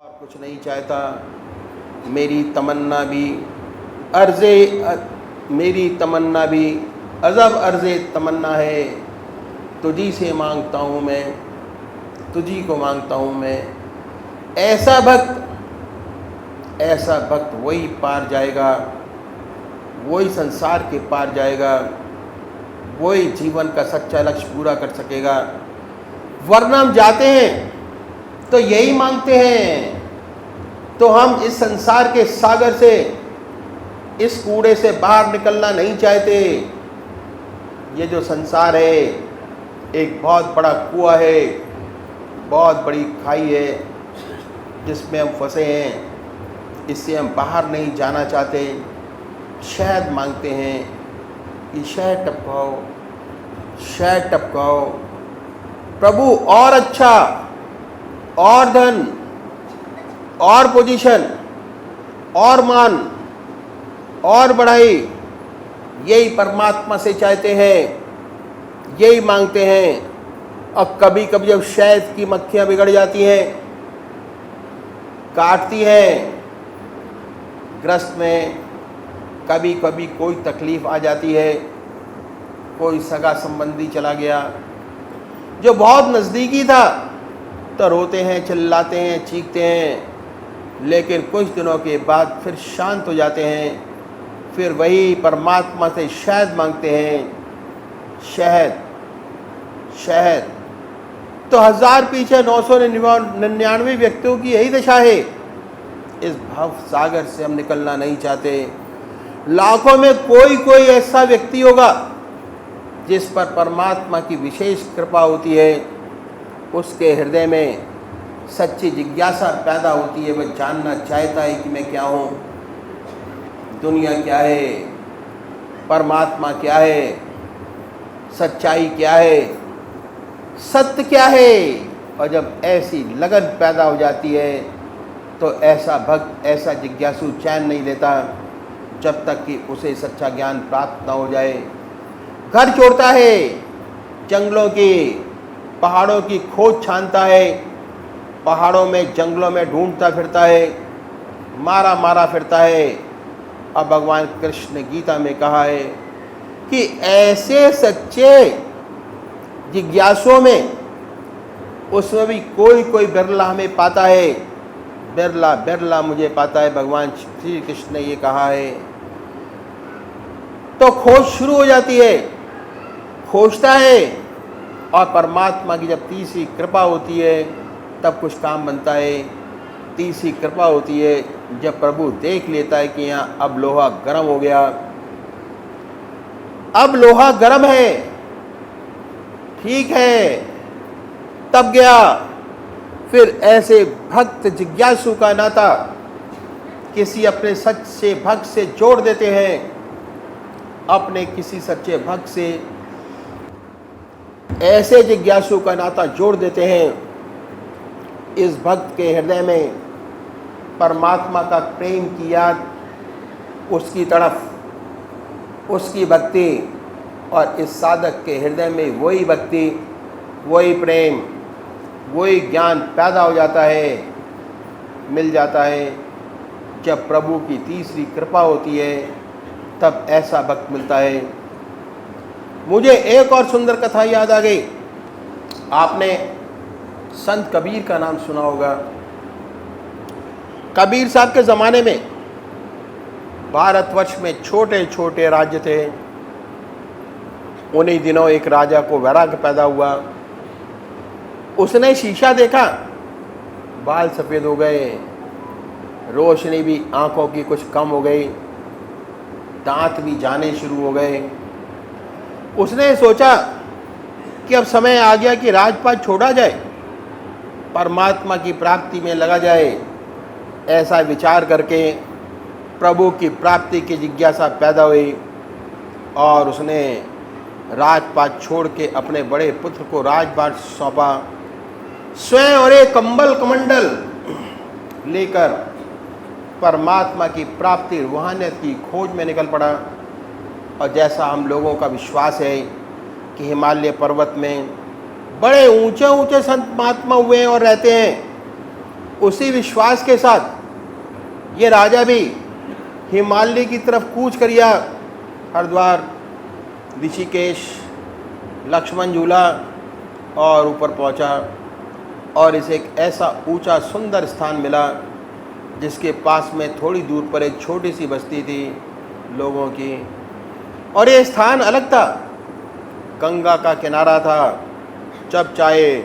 और कुछ नहीं चाहता। मेरी तमन्ना भी अर्ज़े मेरी तमन्ना भी अजब अर्ज़े तमन्ना है। तुझी से मांगता हूँ मैं, तुझी को मांगता हूँ मैं। ऐसा भक्त वही पार जाएगा, वही संसार के पार जाएगा, वही जीवन का सच्चा लक्ष्य पूरा कर सकेगा। वरना हम जाते हैं तो यही मांगते हैं, तो हम इस संसार के सागर से, इस कूड़े से बाहर निकलना नहीं चाहते। ये जो संसार है एक बहुत बड़ा कुआं है, बहुत बड़ी खाई है जिसमें हम फंसे हैं। इससे हम बाहर नहीं जाना चाहते। शहद मांगते हैं कि शहद टपकाओ, शहद टपकाओ। प्रभु और अच्छा, और धन, और पोजीशन, और मान, और बढ़ाई, यही परमात्मा से चाहते हैं, यही मांगते हैं। और कभी कभी जब शहद की मक्खियाँ बिगड़ जाती हैं, काटती हैं, ग्रस्त में कभी कभी कोई तकलीफ़ आ जाती है, कोई सगा संबंधी चला गया जो बहुत नज़दीकी था, तो रोते हैं, चिल्लाते हैं, चीखते हैं, लेकिन कुछ दिनों के बाद फिर शांत हो जाते हैं। फिर वही परमात्मा से शहद मांगते हैं। शहद शहद तो 1000 पीछे 999 व्यक्तियों की यही दशा है। इस भव सागर से हम निकलना नहीं चाहते। लाखों में कोई ऐसा व्यक्ति होगा जिस पर परमात्मा की विशेष कृपा होती है, उसके हृदय में सच्ची जिज्ञासा पैदा होती है। वह जानना चाहता है कि मैं क्या हूँ, दुनिया क्या है, परमात्मा क्या है, सच्चाई क्या है, सत्य क्या है। और जब ऐसी लगन पैदा हो जाती है तो ऐसा भक्त, ऐसा जिज्ञासु चैन नहीं लेता जब तक कि उसे सच्चा ज्ञान प्राप्त न हो जाए। घर छोड़ता है, जंगलों की, पहाड़ों की खोज छानता है, पहाड़ों में, जंगलों में ढूंढता फिरता है, मारा फिरता है। अब भगवान कृष्ण ने गीता में कहा है कि ऐसे सच्चे जिज्ञासुओं में, उसमें भी कोई बिरला हमें पाता है। बिरला मुझे पाता है, भगवान श्री कृष्ण ने ये कहा है। तो खोज शुरू हो जाती है, खोजता है, और परमात्मा की जब तीसरी कृपा होती है तब कुछ काम बनता है। तीसरी कृपा होती है जब प्रभु देख लेता है कि यहाँ अब लोहा गर्म हो गया, अब लोहा गर्म है, ठीक है, तब गया। फिर ऐसे भक्त जिज्ञासु का नाता किसी अपने सच्चे भक्त से जोड़ देते हैं। अपने किसी सच्चे भक्त से ऐसे जिज्ञासु का नाता जोड़ देते हैं। इस भक्त के हृदय में परमात्मा का प्रेम की याद, उसकी तरफ, उसकी भक्ति, और इस साधक के हृदय में वही भक्ति, वही प्रेम, वही ज्ञान पैदा हो जाता है, मिल जाता है। जब प्रभु की तीसरी कृपा होती है तब ऐसा भक्त मिलता है। मुझे एक और सुंदर कथा याद आ गई। आपने संत कबीर का नाम सुना होगा। कबीर साहब के ज़माने में भारतवर्ष में छोटे छोटे राज्य थे। उन्हीं दिनों एक राजा को वैराग्य पैदा हुआ। उसने शीशा देखा, बाल सफ़ेद हो गए, रोशनी भी आंखों की कुछ कम हो गई, दांत भी जाने शुरू हो गए। उसने सोचा कि अब समय आ गया कि राजपाट छोड़ा जाए, परमात्मा की प्राप्ति में लगा जाए। ऐसा विचार करके प्रभु की प्राप्ति की जिज्ञासा पैदा हुई और उसने राजपाट छोड़ के अपने बड़े पुत्र को राजपाट सौंपा। स्वयं और एक कंबल कमंडल लेकर परमात्मा की प्राप्ति, रूहानियत की खोज में निकल पड़ा। और जैसा हम लोगों का विश्वास है कि हिमालय पर्वत में बड़े ऊंचे ऊंचे संत महात्मा हुए हैं और रहते हैं, उसी विश्वास के साथ ये राजा भी हिमालय की तरफ कूच करिया, हरिद्वार, ऋषिकेश, लक्ष्मण झूला और ऊपर पहुंचा और इसे एक ऐसा ऊंचा सुंदर स्थान मिला जिसके पास में थोड़ी दूर पर एक छोटी सी बस्ती थी लोगों की। और ये स्थान अलग था, गंगा का किनारा था। जब चाहे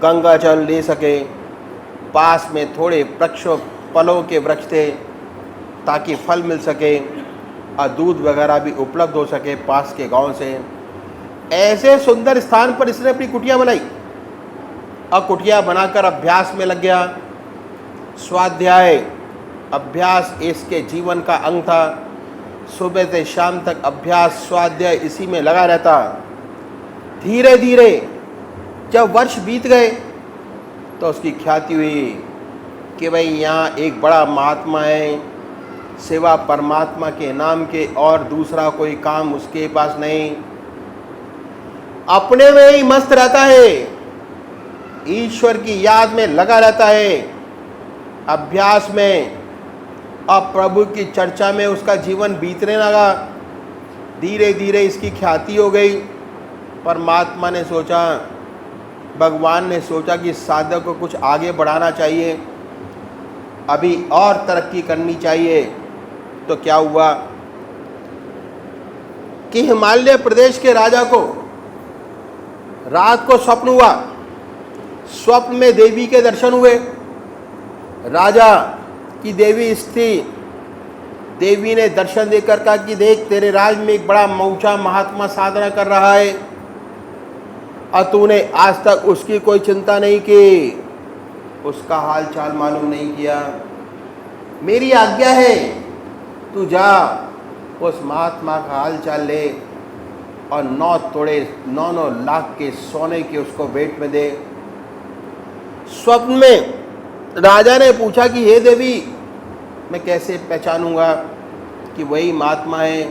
गंगा जल ले सके। पास में थोड़े वृक्षों फलों के वृक्ष थे ताकि फल मिल सके और दूध वगैरह भी उपलब्ध हो सके पास के गांव से। ऐसे सुंदर स्थान पर इसने अपनी कुटिया बनाई और कुटिया बनाकर अभ्यास में लग गया। स्वाध्याय अभ्यास इसके जीवन का अंग था। सुबह से शाम तक अभ्यास स्वाध्याय इसी में लगा रहता। धीरे धीरे जब वर्ष बीत गए तो उसकी ख्याति हुई कि भाई यहाँ एक बड़ा महात्मा है, सिवा परमात्मा के नाम के और दूसरा कोई काम उसके पास नहीं, अपने में ही मस्त रहता है, ईश्वर की याद में लगा रहता है, अभ्यास में और प्रभु की चर्चा में उसका जीवन बीतने लगा। धीरे धीरे इसकी ख्याति हो गई। परमात्मा ने सोचा, भगवान ने सोचा कि साधक को कुछ आगे बढ़ाना चाहिए, अभी और तरक्की करनी चाहिए। तो क्या हुआ कि हिमालय प्रदेश के राजा को रात को स्वप्न हुआ। स्वप्न में देवी के दर्शन हुए। राजा की देवी स्त्री, देवी ने दर्शन देकर कहा कि देख, तेरे राज में एक बड़ा मऊचा महात्मा साधना कर रहा है और तूने आज तक उसकी कोई चिंता नहीं की, उसका हाल चाल मालूम नहीं किया। मेरी आज्ञा है तू जा उस महात्मा का हाल चाल ले और 9 तोड़े 9 लाख के सोने के उसको भेंट में दे। स्वप्न में राजा ने पूछा कि हे देवी, मैं कैसे पहचानूंगा कि वही महात्मा है?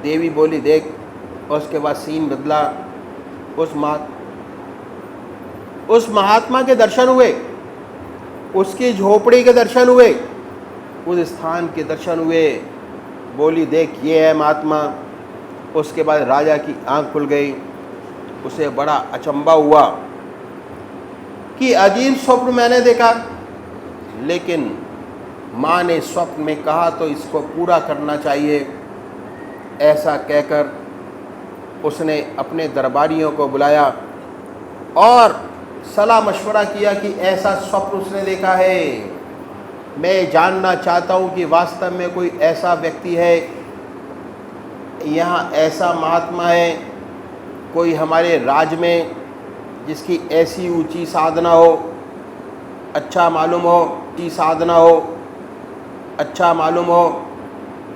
देवी बोली, देख। उसके बाद सीन बदला। उस महात्मा के दर्शन हुए, उसकी झोपड़ी के दर्शन हुए, उस स्थान के दर्शन हुए। बोली, देख ये है महात्मा। उसके बाद राजा की आंख खुल गई। उसे बड़ा अचंभा हुआ कि अजीब स्वप्न मैंने देखा, लेकिन माँ ने स्वप्न में कहा तो इसको पूरा करना चाहिए। ऐसा कहकर उसने अपने दरबारियों को बुलाया और सलाह मशवरा किया कि ऐसा स्वप्न उसने देखा है। मैं जानना चाहता हूँ कि वास्तव में कोई ऐसा व्यक्ति है, यहाँ ऐसा महात्मा है कोई हमारे राज्य में जिसकी ऐसी ऊंची साधना हो, अच्छा मालूम हो, ऊंची साधना हो, अच्छा मालूम हो,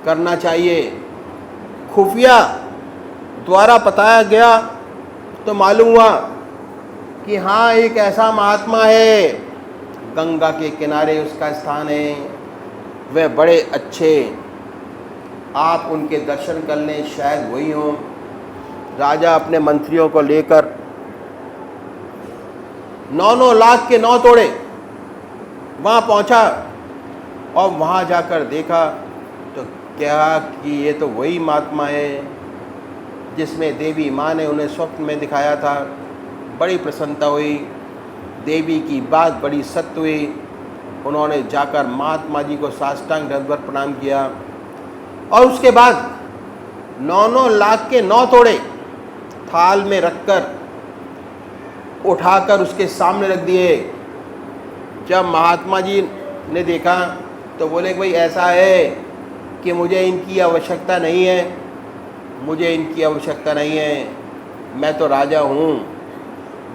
करना चाहिए। खुफिया द्वारा बताया गया तो मालूम हुआ कि हाँ, एक ऐसा महात्मा है, गंगा के किनारे उसका स्थान है, वह बड़े अच्छे, आप उनके दर्शन कर लें, शायद वही हों। राजा अपने मंत्रियों को लेकर 9 लाख के 9 तोड़े वहाँ पहुँचा और वहाँ जाकर देखा तो क्या कि ये तो वही महात्मा है जिसमें देवी माँ ने उन्हें स्वप्न में दिखाया था। बड़ी प्रसन्नता हुई। देवी की बात बड़ी सत्य हुई। उन्होंने जाकर महात्मा जी को साष्टांग दंडवत प्रणाम किया और उसके बाद 9 लाख के 9 तोड़े थाल में रखकर उठाकर उसके सामने रख दिए। जब महात्मा जी ने देखा तो बोले, भाई ऐसा है कि मुझे इनकी आवश्यकता नहीं है, मुझे इनकी आवश्यकता नहीं है, मैं तो राजा हूँ,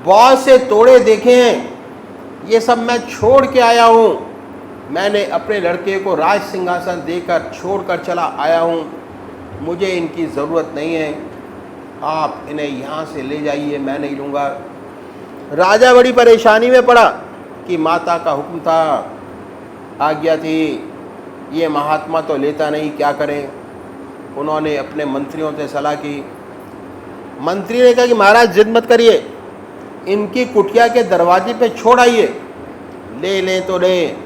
बहुत से तोड़े देखे हैं, ये सब मैं छोड़ के आया हूँ, मैंने अपने लड़के को राज सिंहासन देकर छोड़कर चला आया हूँ, मुझे इनकी ज़रूरत नहीं है, आप इन्हें यहाँ से ले जाइए, मैं नहीं लूँगा। राजा बड़ी परेशानी में पड़ा कि माता का हुक्म था, आज्ञा थी, ये महात्मा तो लेता नहीं, क्या करें। उन्होंने अपने मंत्रियों से सलाह की। मंत्री ने कहा कि महाराज जिद मत करिए, इनकी कुटिया के दरवाजे पे छोड़ आइए, ले लें तो लें,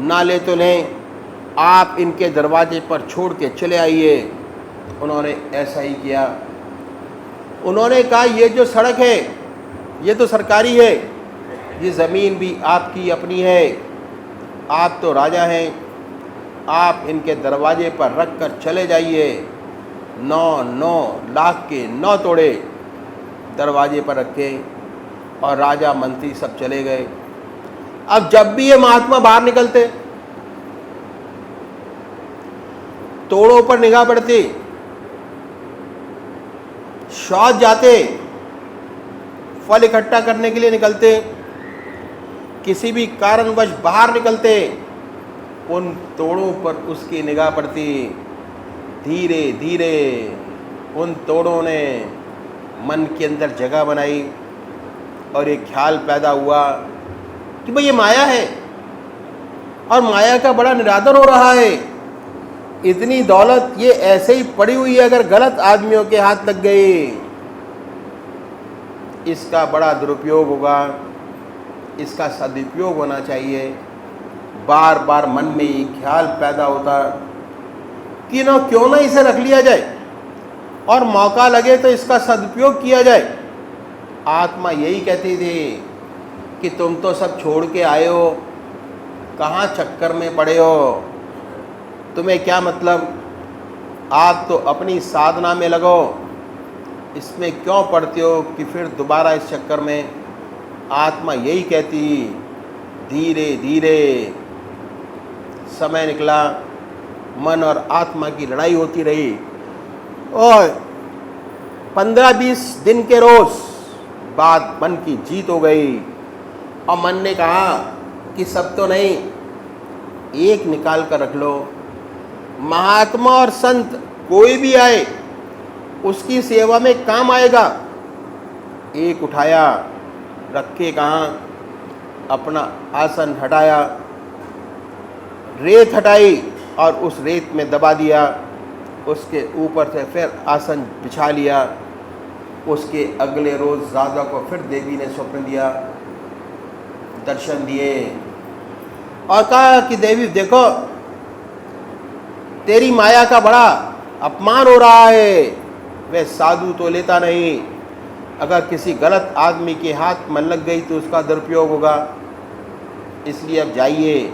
ना ले तो लें, आप इनके दरवाजे पर छोड़ के चले आइए। उन्होंने ऐसा ही किया। उन्होंने कहा ये जो सड़क है ये तो सरकारी है, ये ज़मीन भी आपकी अपनी है, आप तो राजा हैं, आप इनके दरवाजे पर रख कर चले जाइए। 9 लाख के 9 तोड़े दरवाजे पर रखे और राजा मंत्री सब चले गए। अब जब भी ये महात्मा बाहर निकलते, तोड़ों पर निगाह पड़ती, शौच जाते, फल इकट्ठा करने के लिए निकलते, किसी भी कारणवश बाहर निकलते, उन तोड़ों पर उसकी निगाह पड़ती। धीरे धीरे उन तोड़ों ने मन के अंदर जगह बनाई और एक ख्याल पैदा हुआ कि भाई ये माया है और माया का बड़ा निरादर हो रहा है। इतनी दौलत ये ऐसे ही पड़ी हुई है, अगर गलत आदमियों के हाथ लग गई इसका बड़ा दुरुपयोग होगा, इसका सदुपयोग होना चाहिए। बार बार मन में ये ख्याल पैदा होता कि क्यों ना इसे रख लिया जाए और मौका लगे तो इसका सदुपयोग किया जाए। आत्मा यही कहती थी कि तुम तो सब छोड़ के आए हो, कहाँ चक्कर में पड़े हो, तुम्हें क्या मतलब, आप तो अपनी साधना में लगो, इसमें क्यों पड़ते हो कि फिर दोबारा इस चक्कर में। आत्मा यही कहती। धीरे धीरे समय निकला, मन और आत्मा की लड़ाई होती रही और 15-20 दिन के रोज बाद मन की जीत हो गई और मन ने कहा कि सब तो नहीं, एक निकाल कर रख लो। महात्मा और संत कोई भी आए उसकी सेवा में काम आएगा। एक उठाया, रखे कहाँ, अपना आसन हटाया, रेत हटाई और उस रेत में दबा दिया, उसके ऊपर से फिर आसन बिछा लिया। उसके अगले रोज़ राजा को फिर देवी ने स्वप्न दिया, दर्शन दिए और कहा कि देवी देखो, तेरी माया का बड़ा अपमान हो रहा है, वह साधु तो लेता नहीं, अगर किसी गलत आदमी के हाथ में लग गई तो उसका दुरुपयोग होगा, इसलिए अब जाइए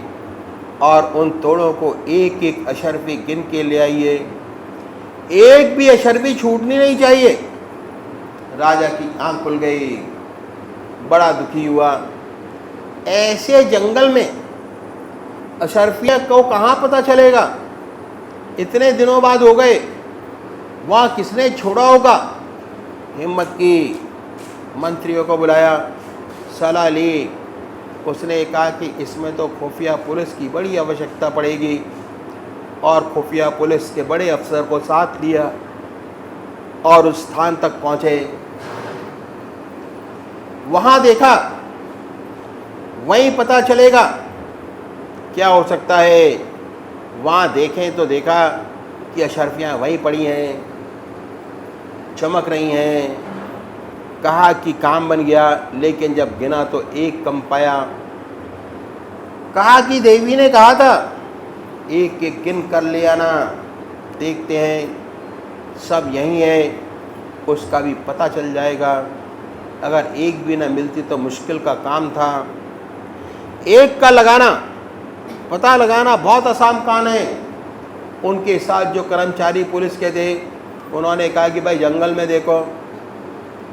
और उन तोड़ों को एक एक अशर्फी गिन के ले आइए, एक भी अशर्फी छूटनी नहीं चाहिए। राजा की आंख खुल गई, बड़ा दुखी हुआ। ऐसे जंगल में अशर्फिया को कहाँ पता चलेगा, इतने दिनों बाद हो गए, वहाँ किसने छोड़ा होगा। हिम्मत की, मंत्रियों को बुलाया, सलाह ली। उसने कहा कि इसमें तो खुफिया पुलिस की बड़ी आवश्यकता पड़ेगी और खुफिया पुलिस के बड़े अफसर को साथ लिया और उस स्थान तक पहुँचे। वहाँ देखा, वहीं पता चलेगा क्या हो सकता है। वहाँ देखें तो देखा कि अशर्फियाँ वहीं पड़ी हैं, चमक रही हैं। कहा कि काम बन गया, लेकिन जब गिना तो एक कम पाया। कहा कि देवी ने कहा था एक एक गिन कर ले आना, देखते हैं सब यहीं है, उसका भी पता चल जाएगा। अगर एक भी ना मिलती तो मुश्किल का काम था। एक का लगाना, पता लगाना बहुत आसान काम है। उनके साथ जो कर्मचारी पुलिस के थे, उन्होंने कहा कि भाई जंगल में देखो,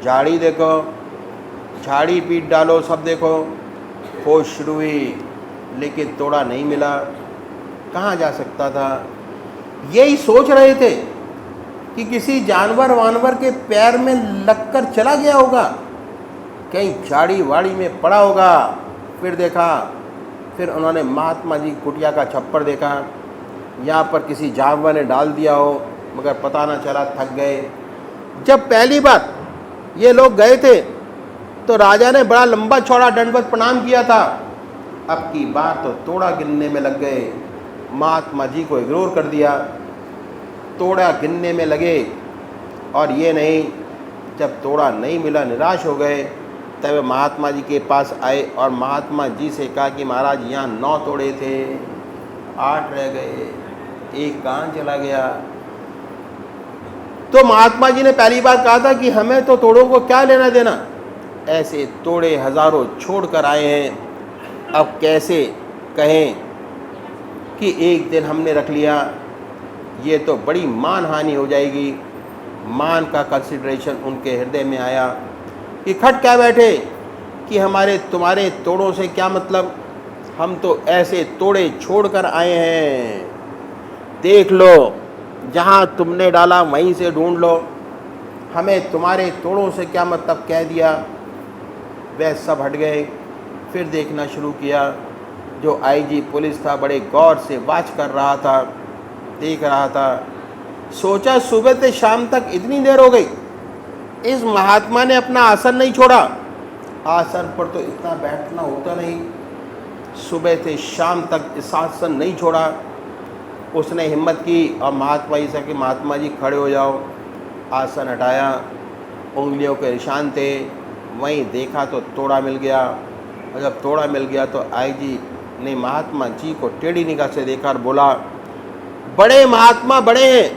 झाड़ी देखो, झाड़ी पीट डालो, सब देखो। खोज शुरू हुई, लेकिन तोड़ा नहीं मिला। कहाँ जा सकता था। यही सोच रहे थे कि किसी जानवर वानवर के पैर में लगकर चला गया होगा, कहीं झाड़ी वाड़ी में पड़ा होगा। फिर देखा, फिर उन्होंने महात्मा जी कुटिया का छप्पर देखा, यहाँ पर किसी जानवर ने डाल दिया हो, मगर पता ना चला, थक गए। जब पहली बार ये लोग गए थे तो राजा ने बड़ा लंबा चौड़ा दंडवत प्रणाम किया था। अब की बार तो तोड़ा गिनने में लग गए, महात्मा जी को इग्नोर कर दिया, तोड़ा गिनने में लगे। और ये नहीं, जब तोड़ा नहीं मिला निराश हो गए, चलते हुए महात्मा जी के पास आए और महात्मा जी से कहा कि महाराज यहाँ 9 तोड़े थे, 8 रह गए, 1 कहाँ चला गया। तो महात्मा जी ने पहली बार कहा था कि हमें तो तोड़ों को क्या लेना देना, ऐसे तोड़े हजारों छोड़ कर आए हैं, अब कैसे कहें कि एक दिन हमने रख लिया, ये तो बड़ी मान हानि हो जाएगी। मान का कंसिडरेशन उनके हृदय में आया कि खट क्या बैठे कि हमारे तुम्हारे तोड़ों से क्या मतलब, हम तो ऐसे तोड़े छोड़ कर आए हैं, देख लो जहाँ तुमने डाला वहीं से ढूंढ लो, हमें तुम्हारे तोड़ों से क्या मतलब कह दिया। वह सब हट गए, फिर देखना शुरू किया। जो आईजी पुलिस था बड़े गौर से वाच कर रहा था, देख रहा था। सोचा सुबह से शाम तक इतनी देर हो गई, इस महात्मा ने अपना आसन नहीं छोड़ा। आसन पर तो इतना बैठना होता नहीं, सुबह से शाम तक इस आसन नहीं छोड़ा। उसने हिम्मत की और महात्मा जी से कि महात्मा जी खड़े हो जाओ। आसन हटाया, उंगलियों के निशान थे, वहीं देखा तो तोड़ा मिल गया। और जब तोड़ा मिल गया तो आईजी ने महात्मा जी को टेढ़ी निगाह से देखा और बोला, बड़े महात्मा बड़े हैं,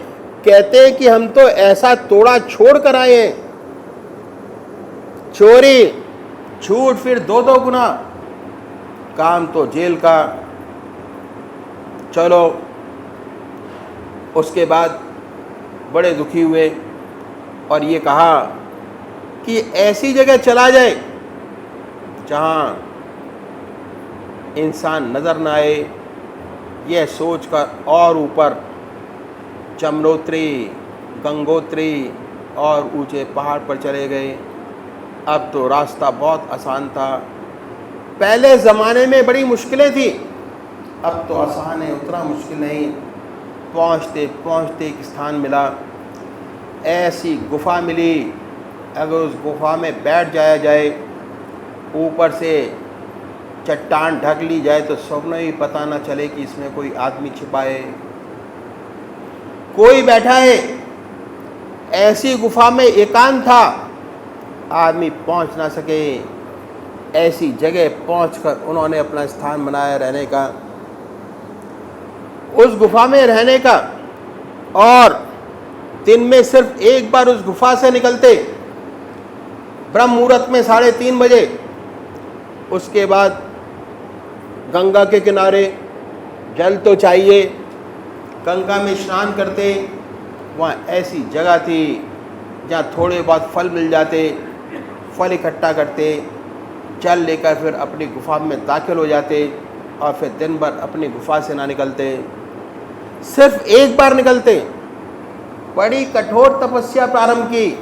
कहते हैं कि हम तो ऐसा तोड़ा छोड़ कर आए हैं। चोरी झूठ फिर 2 गुना, काम तो जेल का। चलो, उसके बाद बड़े दुखी हुए और ये कहा कि ऐसी जगह चला जाए जहाँ इंसान नज़र न आए। यह सोचकर और ऊपर जमुनोत्री, गंगोत्री और ऊंचे पहाड़ पर चले गए। अब तो रास्ता बहुत आसान था, पहले ज़माने में बड़ी मुश्किलें थी, अब तो आसान है, उतना मुश्किल नहीं। पहुँचते पहुँचते एक स्थान मिला, ऐसी गुफा मिली। अगर उस गुफा में बैठ जाया जाए, ऊपर से चट्टान ढक ली जाए तो स्वप्न ही पता न चले कि इसमें कोई आदमी छिपा है, कोई बैठा है। ऐसी गुफा में एकांत था, आदमी पहुंच ना सके। ऐसी जगह पहुंचकर उन्होंने अपना स्थान बनाया रहने का, उस गुफा में रहने का। और दिन में सिर्फ एक बार उस गुफा से निकलते, ब्रह्म मुहूर्त में 3:30 बजे। उसके बाद गंगा के किनारे जल तो चाहिए, गंगा में स्नान करते। वहाँ ऐसी जगह थी जहाँ थोड़े बहुत फल मिल जाते, फल इकट्ठा करते, जल लेकर फिर अपनी गुफा में दाखिल हो जाते और फिर दिन भर अपनी गुफा से ना निकलते, सिर्फ एक बार निकलते। बड़ी कठोर तपस्या प्रारंभ की,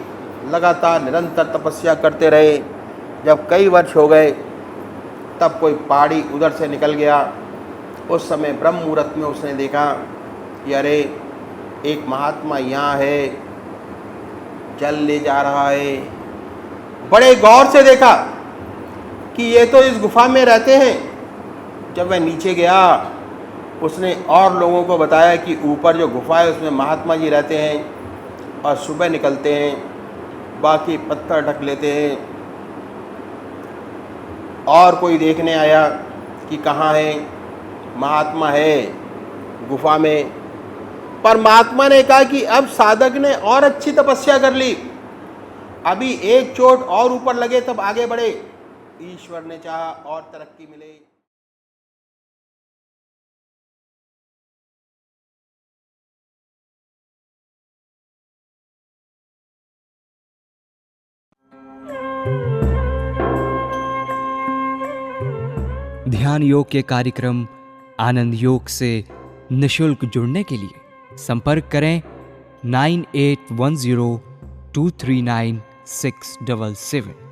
लगातार निरंतर तपस्या करते रहे। जब कई वर्ष हो गए तब कोई पहाड़ी उधर से निकल गया। उस समय ब्रह्म मुहूर्त में उसने देखा कि अरे एक महात्मा यहाँ है, जल ले जा रहा है। बड़े गौर से देखा कि ये तो इस गुफा में रहते हैं। जब वह नीचे गया, उसने और लोगों को बताया कि ऊपर जो गुफा है उसमें महात्मा जी रहते हैं और सुबह निकलते हैं, बाकी पत्थर ढक लेते हैं। और कोई देखने आया कि कहाँ है, महात्मा है गुफा में। पर महात्मा ने कहा कि अब साधक ने और अच्छी तपस्या कर ली, अभी एक चोट और ऊपर लगे तब आगे बढ़े। ईश्वर ने चाहा और तरक्की मिले। ध्यान योग के कार्यक्रम आनंद योग से निशुल्क जुड़ने के लिए संपर्क करें 9810239677।